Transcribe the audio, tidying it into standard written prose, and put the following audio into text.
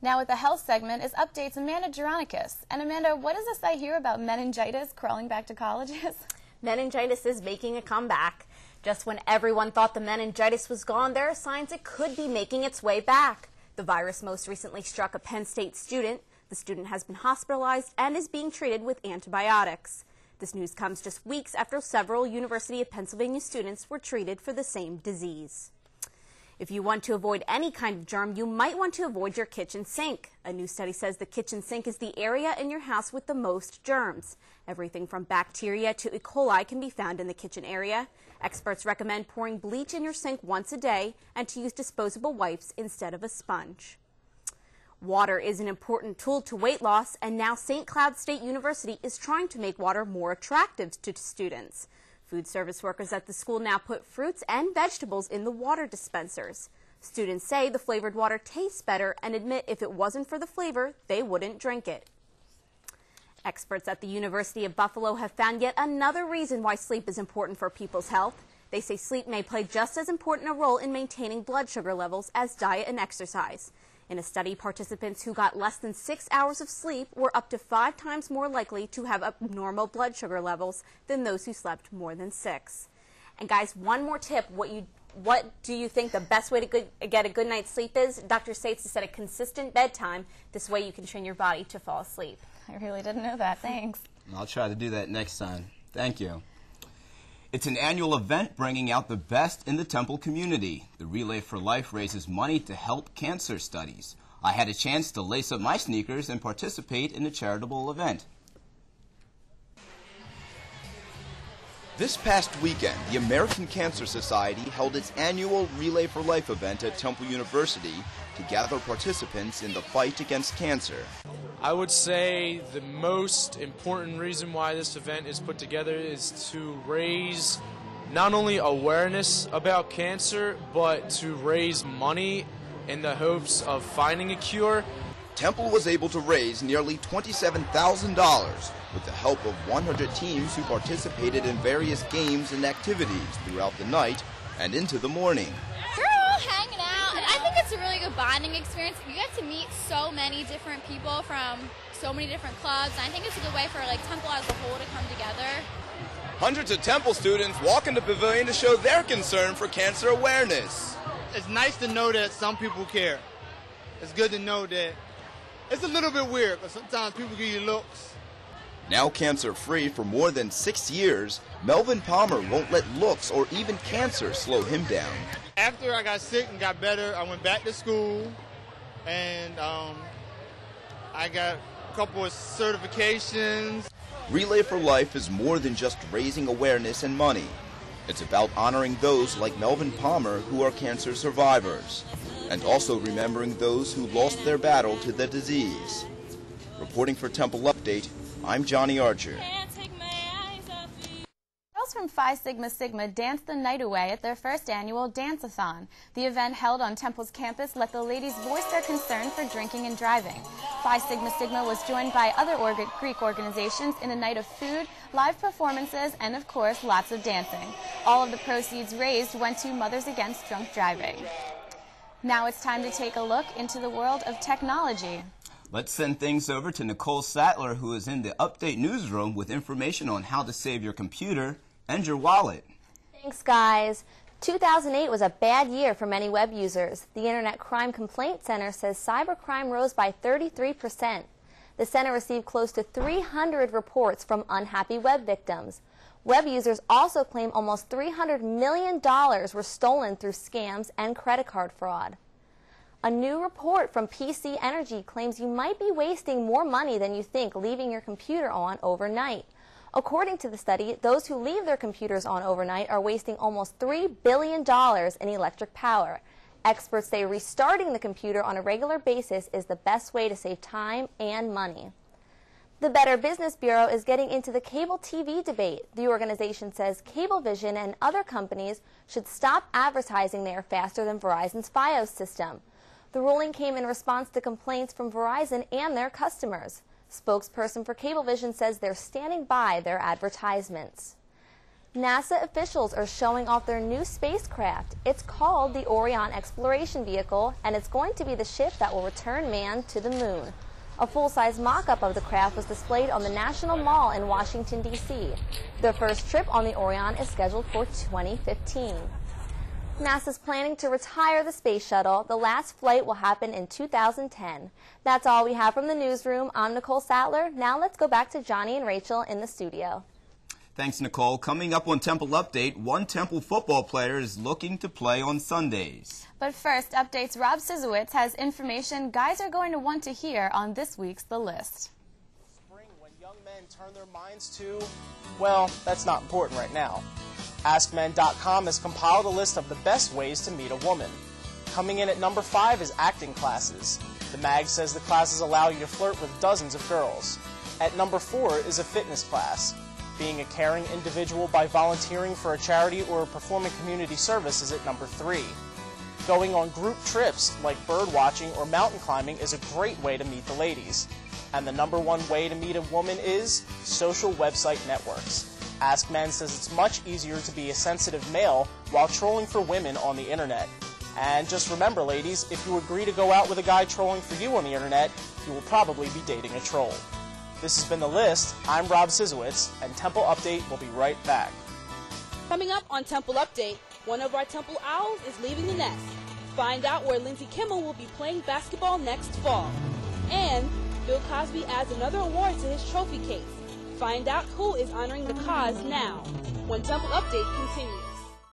Now with the health segment is Update's Amanda Geronicus. And Amanda, what is this I hear about meningitis crawling back to colleges? Meningitis is making a comeback. Just when everyone thought the meningitis was gone, there are signs it could be making its way back. The virus most recently struck a Penn State student. The student has been hospitalized and is being treated with antibiotics. This news comes just weeks after several University of Pennsylvania students were treated for the same disease. If you want to avoid any kind of germ, you might want to avoid your kitchen sink. A new study says the kitchen sink is the area in your house with the most germs. Everything from bacteria to E. coli can be found in the kitchen area. Experts recommend pouring bleach in your sink once a day and to use disposable wipes instead of a sponge. Water is an important tool to weight loss, and now St. Cloud State University is trying to make water more attractive to students. Food service workers at the school now put fruits and vegetables in the water dispensers. Students say the flavored water tastes better and admit if it wasn't for the flavor, they wouldn't drink it. Experts at the University of Buffalo have found yet another reason why sleep is important for people's health. They say sleep may play just as important a role in maintaining blood sugar levels as diet and exercise. In a study, participants who got less than 6 hours of sleep were up to 5 times more likely to have abnormal blood sugar levels than those who slept more than 6. And guys, one more tip. What do you think the best way to get a good night's sleep is? Dr. Sates has said a consistent bedtime. This way you can train your body to fall asleep. I really didn't know that. Thanks. I'll try to do that next time. Thank you. It's an annual event bringing out the best in the Temple community. The Relay for Life raises money to help cancer studies. I had a chance to lace up my sneakers and participate in a charitable event. This past weekend, the American Cancer Society held its annual Relay for Life event at Temple University to gather participants in the fight against cancer. I would say the most important reason why this event is put together is to raise not only awareness about cancer, but to raise money in the hopes of finding a cure. Temple was able to raise nearly $27,000 with the help of 100 teams who participated in various games and activities throughout the night and into the morning. We're all hanging out, and I think it's a really good bonding experience. You get to meet so many different people from so many different clubs, and I think it's a good way for Temple as a whole to come together. Hundreds of Temple students walk in the pavilion to show their concern for cancer awareness. It's nice to know that some people care. It's good to know that. It's a little bit weird, but sometimes people give you looks. Now cancer-free for more than 6 years, Melvin Palmer won't let looks or even cancer slow him down. After I got sick and got better, I went back to school, and I got a couple of certifications. Relay for Life is more than just raising awareness and money. It's about honoring those like Melvin Palmer who are cancer survivors, and also remembering those who lost their battle to the disease. Reporting for Temple Update, I'm Johnny Archer. Girls from Phi Sigma Sigma danced the night away at their first annual Dance-a-thon. The event held on Temple's campus let the ladies voice their concern for drinking and driving. Phi Sigma Sigma was joined by other Greek organizations in a night of food, live performances, and of course, lots of dancing. All of the proceeds raised went to Mothers Against Drunk Driving. Now it's time to take a look into the world of technology. Let's send things over to Nicole Sattler, who is in the Update newsroom with information on how to save your computer and your wallet. Thanks, guys. 2008 was a bad year for many web users. The Internet Crime Complaint Center says cybercrime rose by 33%. The center received close to 300 reports from unhappy web victims. Web users also claim almost $300 million were stolen through scams and credit card fraud. A new report from PC Energy claims you might be wasting more money than you think leaving your computer on overnight. According to the study, those who leave their computers on overnight are wasting almost $3 billion in electric power. Experts say restarting the computer on a regular basis is the best way to save time and money. The Better Business Bureau is getting into the cable TV debate. The organization says Cablevision and other companies should stop advertising there faster than Verizon's Fios system. The ruling came in response to complaints from Verizon and their customers. Spokesperson for Cablevision says they're standing by their advertisements. NASA officials are showing off their new spacecraft. It's called the Orion Exploration Vehicle, and it's going to be the ship that will return man to the moon. A full-size mock-up of the craft was displayed on the National Mall in Washington, D.C. Their first trip on the Orion is scheduled for 2015. NASA's planning to retire the space shuttle. The last flight will happen in 2010. That's all we have from the newsroom. I'm Nicole Sattler. Now let's go back to Johnny and Rachel in the studio. Thanks, Nicole. Coming up on Temple Update, one Temple football player is looking to play on Sundays. But first, Update's Rob Sizowitz has information guys are going to want to hear on this week's The List. Spring, when young men turn their minds to, well, that's not important right now. AskMen.com has compiled a list of the best ways to meet a woman. Coming in at number 5 is acting classes. The mag says the classes allow you to flirt with dozens of girls. At number 4 is a fitness class. Being a caring individual by volunteering for a charity or performing community service is at number 3. Going on group trips like bird watching or mountain climbing is a great way to meet the ladies. And the number 1 way to meet a woman is social website networks. Ask Men says it's much easier to be a sensitive male while trolling for women on the internet. And just remember, ladies, if you agree to go out with a guy trolling for you on the internet, you will probably be dating a troll. This has been The List. I'm Rob Sizowitz, and Temple Update will be right back. Coming up on Temple Update, one of our Temple Owls is leaving the nest. Find out where Lindsey Kimmel will be playing basketball next fall. And Bill Cosby adds another award to his trophy case. Find out who is honoring the cause now, when Temple Update continues.